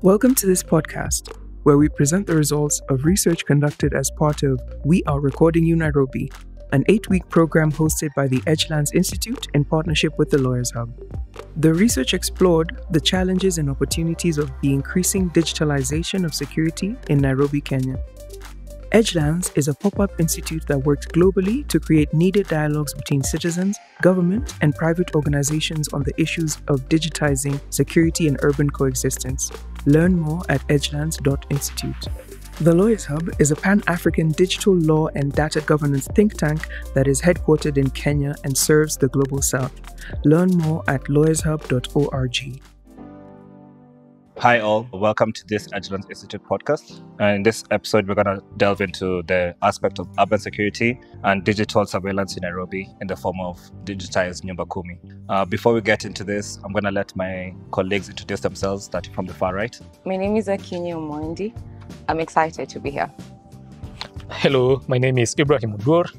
Welcome to this podcast, where we present the results of research conducted as part of Are Recording You Nairobi, an 8-week program hosted by the Edgelands Institute in partnership with the Lawyers Hub. The research explored the challenges and opportunities of the increasing digitalization of security in Nairobi, Kenya. Edgelands is a pop-up institute that works globally to create needed dialogues between citizens, government, and private organizations on the issues of digitizing security and urban coexistence. Learn more at edgelands.institute. The Lawyers Hub is a Pan-African digital law and data governance think tank that is headquartered in Kenya and serves the Global South. Learn more at lawyershub.org. Hi all, welcome to this Edgelands Institute podcast. And in this episode, we're going to delve into the aspect of urban security and digital surveillance in Nairobi in the form of digitized Nyumba Kumi. Before we get into this, I'm going to let my colleagues introduce themselves, starting from the far right. My name is Akinyi Omondi. I'm excited to be here. Hello, my name is Ibrahim Oduor.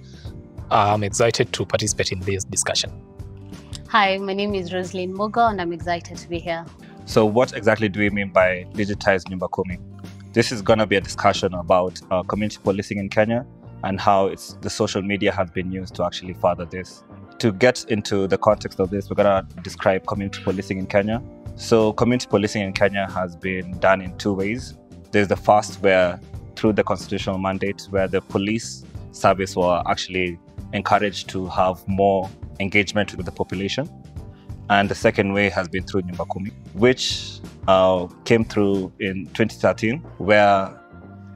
I'm excited to participate in this discussion. Hi, my name is Roselyne Mugo, and I'm excited to be here. So what exactly do we mean by digitized Nyumba Kumi? This is going to be a discussion about community policing in Kenya and how the social media has been used to actually further this. To get into the context of this, we're going to describe community policing in Kenya. So community policing in Kenya has been done in two ways. There's the first where through the constitutional mandate where the police service were actually encouraged to have more engagement with the population. And the second way has been through Nyumba Kumi, which came through in 2013, where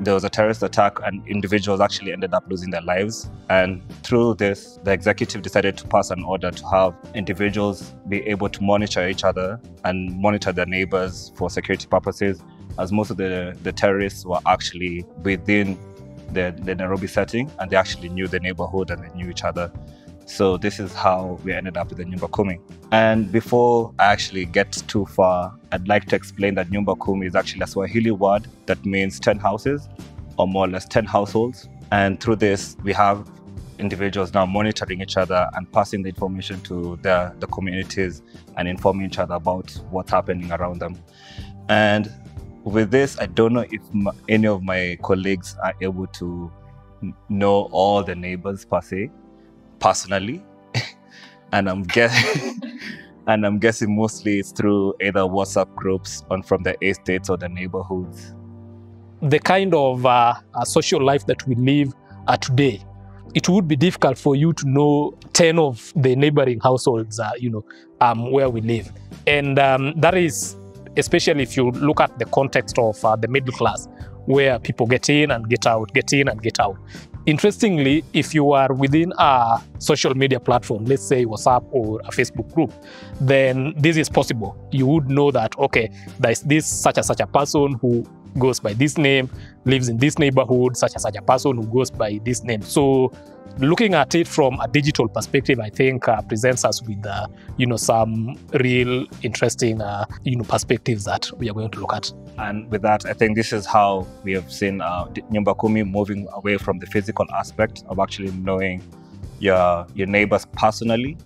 there was a terrorist attack and individuals actually ended up losing their lives. And through this, the executive decided to pass an order to have individuals be able to monitor each other and monitor their neighbors for security purposes, as most of the terrorists were actually within the Nairobi setting and they actually knew the neighborhood and they knew each other. So this is how we ended up with the Nyumba Kumi. And before I actually get too far, I'd like to explain that Nyumba Kumi is actually a Swahili word that means 10 houses, or more or less 10 households. And through this, we have individuals now monitoring each other and passing the information to the communities and informing each other about what's happening around them. And with this, I don't know if any of my colleagues are able to know all the neighbors per se, personally, and I'm guessing mostly it's through either WhatsApp groups from the estates or the neighborhoods. The kind of social life that we live today, it would be difficult for you to know 10 of the neighboring households, where we live, and that is especially if you look at the context of the middle class, where people get in and get out, get in and get out. Interestingly, if you are within a social media platform, let's say WhatsApp or a Facebook group, then this is possible. You would know that, okay, there's this such and such a person who goes by this name, lives in this neighborhood, such and such a person who goes by this name. So looking at it from a digital perspective, I think presents us with, some real interesting, perspectives that we are going to look at. And with that, I think this is how we have seen Nyumba Kumi moving away from the physical aspect of actually knowing your neighbors personally,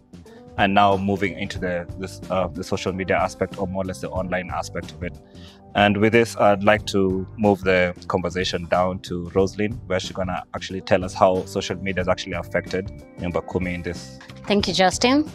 and now moving into the social media aspect, or more or less the online aspect of it. And with this, I'd like to move the conversation down to Roselyne, where she's going to actually tell us how social media has actually affected Nyumba Kumi in this. Thank you, Justin.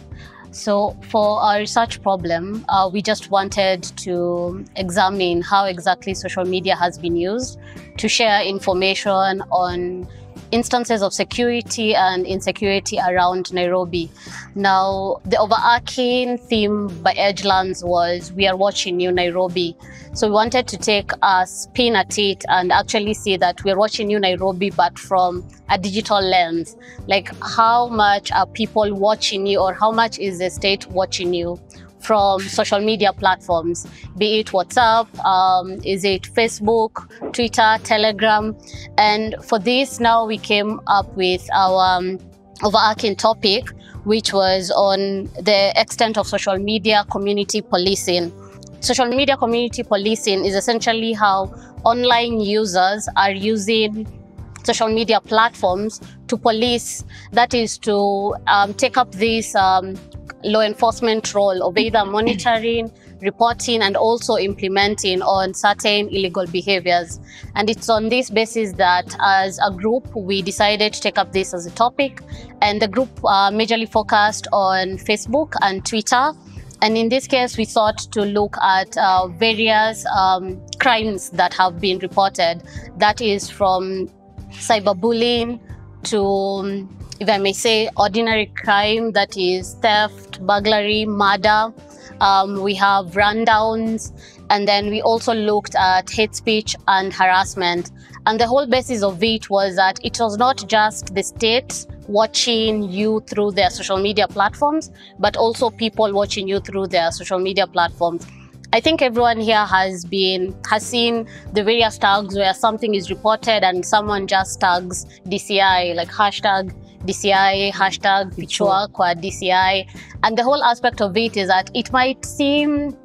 So for our research problem, we just wanted to examine how exactly social media has been used to share information on instances of security and insecurity around Nairobi. Now, the overarching theme by Edgelands was We Are Watching You Nairobi. So we wanted to take a spin at it and actually see that we're watching you Nairobi, but from a digital lens. Like, how much are people watching you, or how much is the state watching you from social media platforms, be it WhatsApp, is it Facebook, Twitter, Telegram. And for this, now we came up with our overarching topic, which was on the extent of social media community policing. Social media community policing is essentially how online users are using social media platforms to police, that is to take up this law enforcement role of either monitoring, reporting and also implementing on certain illegal behaviors. And it's on this basis that as a group, we decided to take up this as a topic. And the group majorly focused on Facebook and Twitter. And in this case, we thought to look at various crimes that have been reported. That is from cyberbullying to, if I may say, ordinary crime, that is theft, burglary, murder. We have rundowns, and then we also looked at hate speech and harassment. And the whole basis of it was that it was not just the state watching you through their social media platforms, but also people watching you through their social media platforms. I think everyone here has seen the various tags where something is reported and someone just tags DCI, like hashtag DCI, hashtag Pichwa kwa DCI. And the whole aspect of it is that it might seem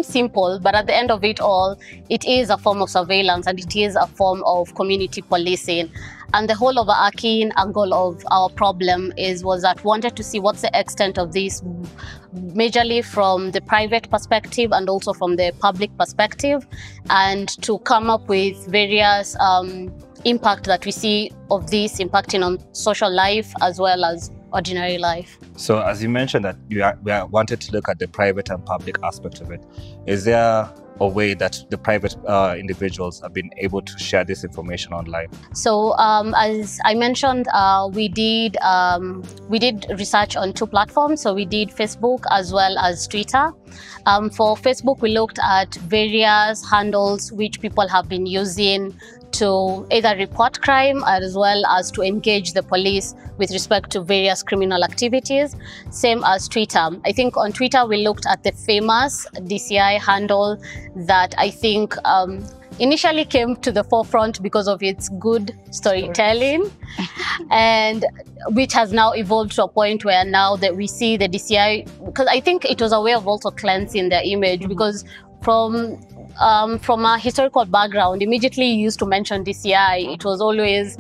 simple, but at the end of it all, it is a form of surveillance and it is a form of community policing. And the whole overarching angle of our problem was that we wanted to see what's the extent of this, majorly from the private perspective and also from the public perspective, and to come up with various impact that we see of this impacting on social life as well as ordinary life. So as you mentioned that we wanted to look at the private and public aspect of it, is there a way that the private individuals have been able to share this information online? So as I mentioned, we did research on 2 platforms. So we did Facebook as well as Twitter. For Facebook, we looked at various handles which people have been using to either report crime as well as to engage the police with respect to various criminal activities. Same as Twitter. I think on Twitter, we looked at the famous DCI handle that I think initially came to the forefront because of its good storytelling, and which has now evolved to a point where now that we see the DCI, because I think it was a way of also cleansing their image, because from a historical background, immediately you used to mention DCI, it was always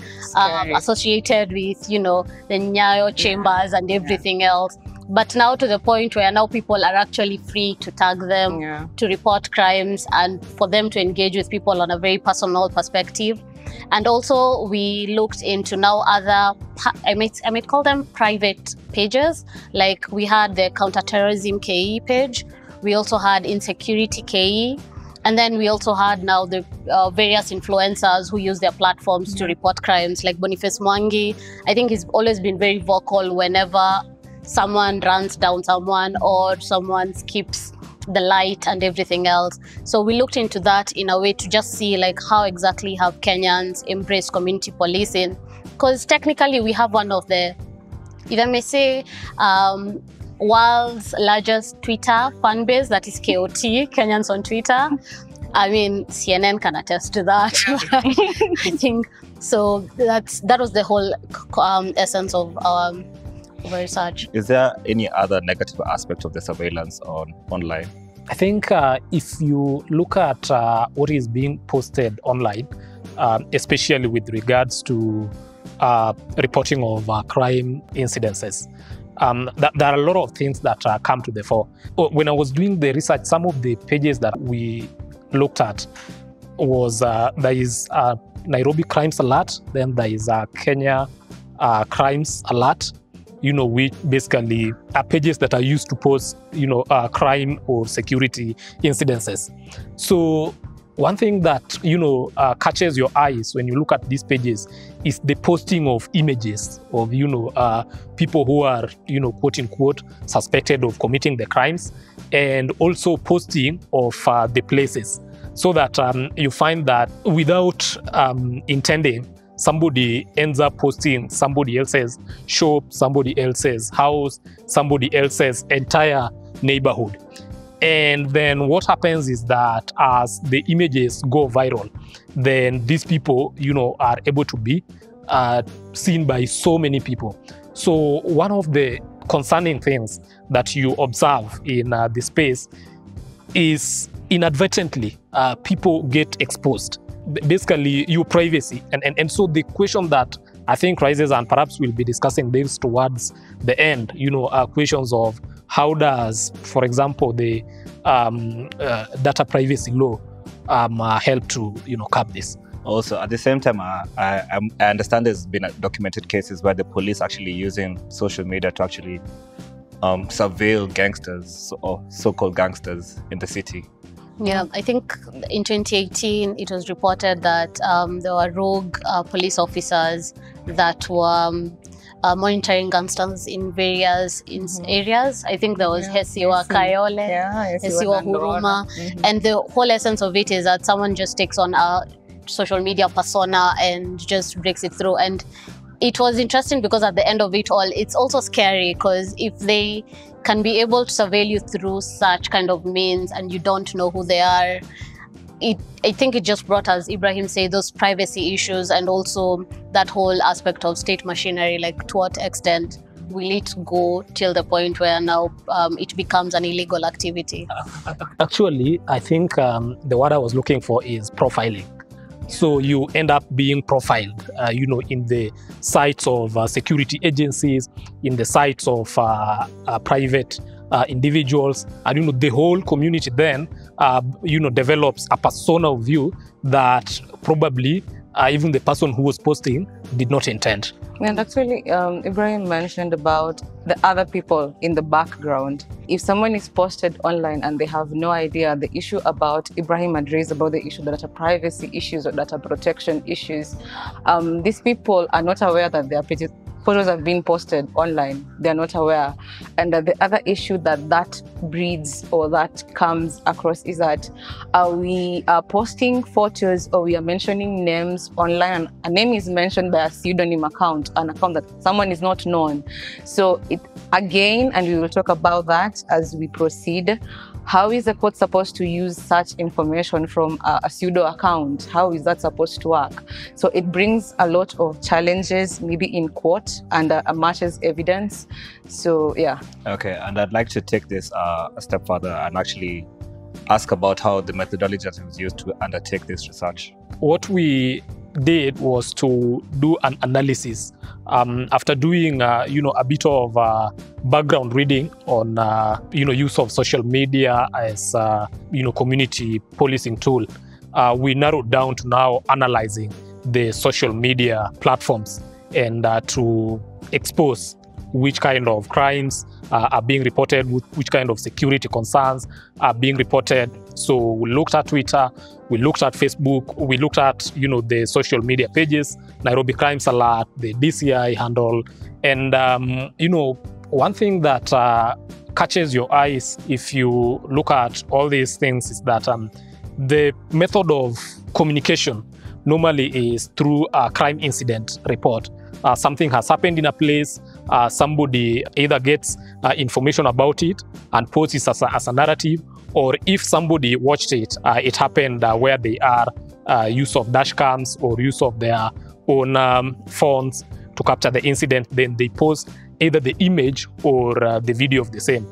associated with, you know, the Nyayo chambers and everything else. But now to the point where now people are actually free to tag them, to report crimes, and for them to engage with people on a very personal perspective. And also we looked into now other, I might call them private pages. Like we had the Counterterrorism KE page. We also had Insecurity KE. And then we also had now the various influencers who use their platforms to report crimes, like Boniface Mwangi. I think he's always been very vocal whenever someone runs down someone or someone skips the light and everything else. So we looked into that in a way to just see like how exactly have Kenyans embraced community policing. Because technically we have one of the, if I may say, world's largest Twitter fan base, that is KOT, Kenyans on Twitter. I mean, CNN can attest to that. I think so. That was the whole essence of our research. Is there any other negative aspect of the surveillance online? I think if you look at what is being posted online, especially with regards to reporting of crime incidences, there are a lot of things that come to the fore. When I was doing the research, some of the pages that we looked at was there is Nairobi Crimes Alert, then there is Kenya Crimes Alert, you know, which basically are pages that are used to post, you know, crime or security incidences. So one thing that, you know, catches your eyes when you look at these pages is the posting of images of, you know, people who are, you know, quote unquote, suspected of committing the crimes, and also posting of the places, so that you find that without intending, somebody ends up posting somebody else's shop, somebody else's house, somebody else's entire neighborhood. And then what happens is that as the images go viral, then these people, you know, are able to be seen by so many people. So one of the concerning things that you observe in the space is inadvertently people get exposed. Basically, your privacy. And so the question that I think rises, and perhaps we'll be discussing this towards the end, you know, are questions of how does, for example, the data privacy law help to curb this? Also, at the same time, I understand there's been documented cases where the police actually using social media to actually surveil gangsters or so-called gangsters in the city. Yeah, I think in 2018 it was reported that there were rogue police officers that were monitoring gangsters in various areas. I think there was Hesiwa Kayole, Hesiwa Huruma, and the whole essence of it is that someone just takes on a social media persona and just breaks it through. And it was interesting because at the end of it all, it's also scary, because if they can be able to surveil you through such kind of means and you don't know who they are, I think it just brought, as Ibrahim said, those privacy issues, and also that whole aspect of state machinery, like to what extent will it go till the point where now it becomes an illegal activity? Actually, I think the word I was looking for is profiling. So you end up being profiled, in the sites of security agencies, in the sites of private individuals, and the whole community then, develops a personal view that probably even the person who was posting did not intend. And actually, Ibrahim mentioned about the other people in the background. If someone is posted online and they have no idea the issue about Ibrahim had raised about the issue, the data privacy issues or data protection issues, these people are not aware that their photos have been posted online. They're not aware. And the other issue that breeds or that comes across is that we are posting photos or we are mentioning names online. A name is mentioned by a pseudonym account, an account that someone is not known. So again, and we will talk about that as we proceed, how is the court supposed to use such information from a pseudo account? How is that supposed to work? So it brings a lot of challenges, maybe in court, and matches evidence. So, yeah. Okay, and I'd like to take this a step further and actually ask about how the methodology that was used to undertake this research. What we did was to do an analysis after doing a bit of background reading on use of social media as community policing tool. We narrowed down to now analyzing the social media platforms and to expose which kind of crimes are being reported, which kind of security concerns are being reported. So we looked at Twitter, we looked at Facebook, we looked at the social media pages, Nairobi Crimes Alert, the DCI handle, and one thing that catches your eyes if you look at all these things is that the method of communication normally is through a crime incident report. Something has happened in a place, somebody either gets information about it and posts it as a narrative, or if somebody watched it, it happened where they are, use of dash cams or use of their own phones to capture the incident, then they post either the image or the video of the same.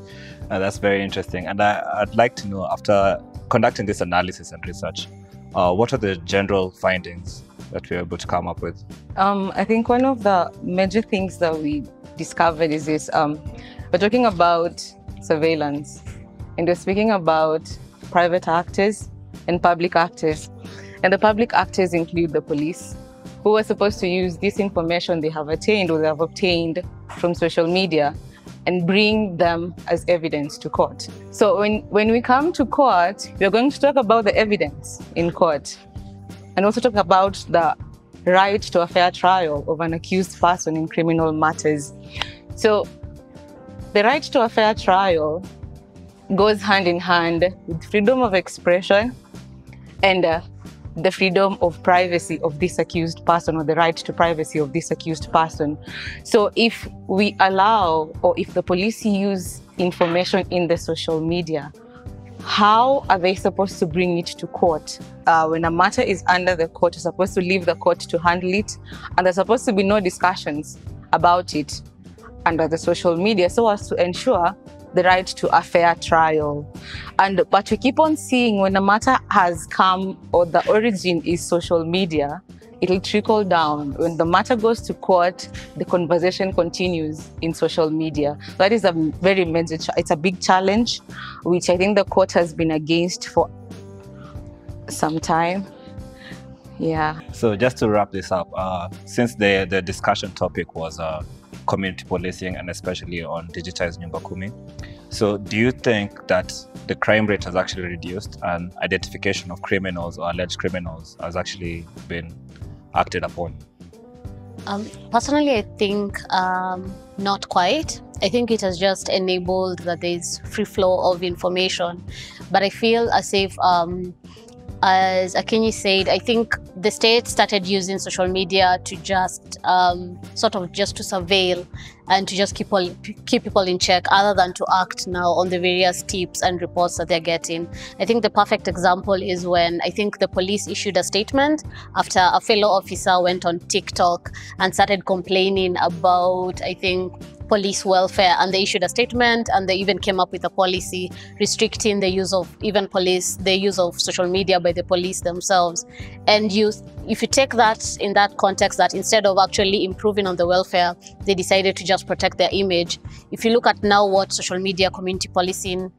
That's very interesting. And I'd like to know, after conducting this analysis and research, what are the general findings that we were able to come up with? I think one of the major things that we discovered is this. We're talking about surveillance, and we're speaking about private actors and public actors. And the public actors include the police, who are supposed to use this information they have attained or they have obtained from social media and bring them as evidence to court. So when we come to court, we're going to talk about the evidence in court and also talk about the right to a fair trial of an accused person in criminal matters. So the right to a fair trial goes hand in hand with freedom of expression and the freedom of privacy of this accused person, or the right to privacy of this accused person. So if we allow, or if the police use information in the social media, how are they supposed to bring it to court? When a matter is under the court, you're supposed to leave the court to handle it, and there's supposed to be no discussions about it under the social media, so as to ensure the right to a fair trial. But we keep on seeing when a matter has come or the origin is social media, it'll trickle down. When the matter goes to court, the conversation continues in social media. That is a very major, it's a big challenge, which I think the court has been against for some time. Yeah. So just to wrap this up, since the discussion topic was community policing and especially on digitized nyumba kumi, so do you think that the crime rate has actually reduced and identification of criminals or alleged criminals has actually been acted upon? Personally, I think not quite. I think it has just enabled that there's free flow of information. But I feel as if, as Akinyi said, I think the state started using social media to just sort of just to surveil and to just keep people in check, other than to act now on the various tips and reports that they're getting. I think the perfect example is when I think the police issued a statement after a fellow officer went on TikTok and started complaining about, I think, police welfare, and they issued a statement, and they even came up with a policy restricting the use of the use of social media by the police themselves. And if you take that in that context, that instead of actually improving on the welfare, they decided to just protect their image. If you look at now what social media community policing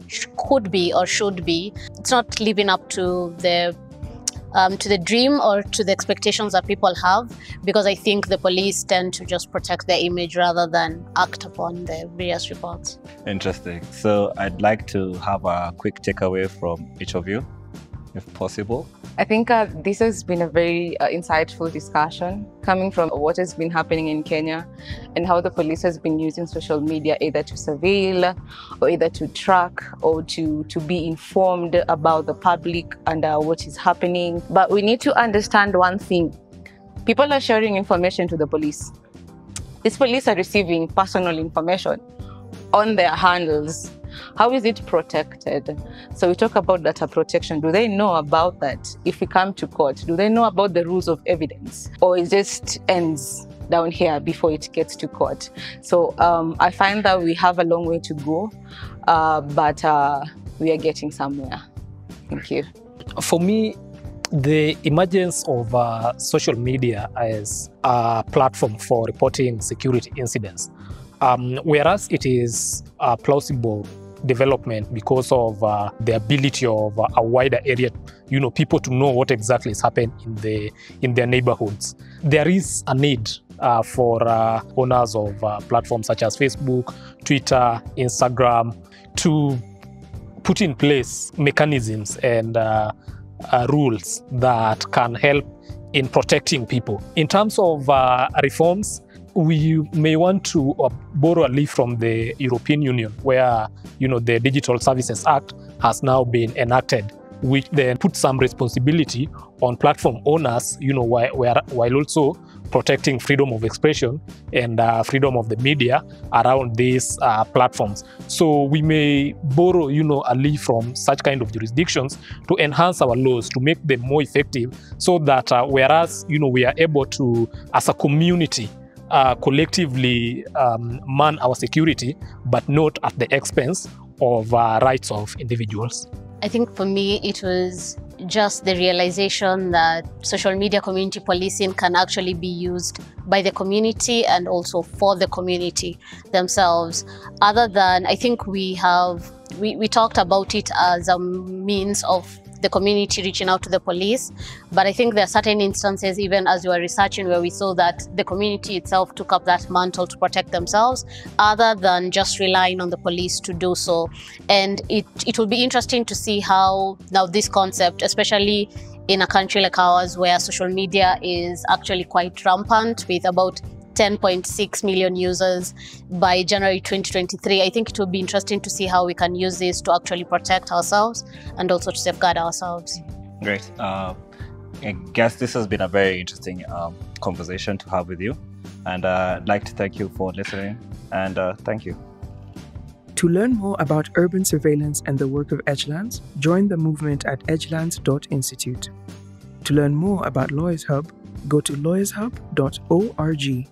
could be or should be, it's not living up to the dream or to the expectations that people have, because I think the police tend to just protect their image rather than act upon the various reports. Interesting. So I'd like to have a quick takeaway from each of you, if possible. I think this has been a very insightful discussion coming from what has been happening in Kenya and how the police has been using social media either to surveil or either to track or to be informed about the public and what is happening. But we need to understand one thing. People are sharing information to the police. These police are receiving personal information on their handles. How is it protected? So we talk about data protection. Do they know about that? If we come to court, do they know about the rules of evidence? Or it just ends down here before it gets to court? So I find that we have a long way to go, but we are getting somewhere. Thank you. For me, the emergence of social media as a platform for reporting security incidents, whereas it is a plausible development because of the ability of a wider area, people to know what exactly is happening in their neighborhoods. There is a need for owners of platforms such as Facebook, Twitter, Instagram to put in place mechanisms and rules that can help in protecting people. In terms of reforms, we may want to borrow a leaf from the European Union, where the Digital Services Act has now been enacted, which then puts some responsibility on platform owners, while also protecting freedom of expression and freedom of the media around these platforms. So we may borrow, a leaf from such kind of jurisdictions to enhance our laws, to make them more effective, so that whereas we are able to, as a community, collectively man our security, but not at the expense of rights of individuals. I think for me, it was just the realization that social media community policing can actually be used by the community and also for the community themselves. Other than, I think we talked about it as a means of the community reaching out to the police, but I think there are certain instances, even as we were researching, where we saw that the community itself took up that mantle to protect themselves, other than just relying on the police to do so. And it will be interesting to see how now this concept, especially in a country like ours, where social media is actually quite rampant, with about 10.6 million users by January 2023. I think it will be interesting to see how we can use this to actually protect ourselves and also to safeguard ourselves. Great. I guess this has been a very interesting conversation to have with you. And I'd like to thank you for listening. And thank you. To learn more about urban surveillance and the work of Edgelands, join the movement at edgelands.institute. To learn more about Lawyers Hub, go to lawyershub.org.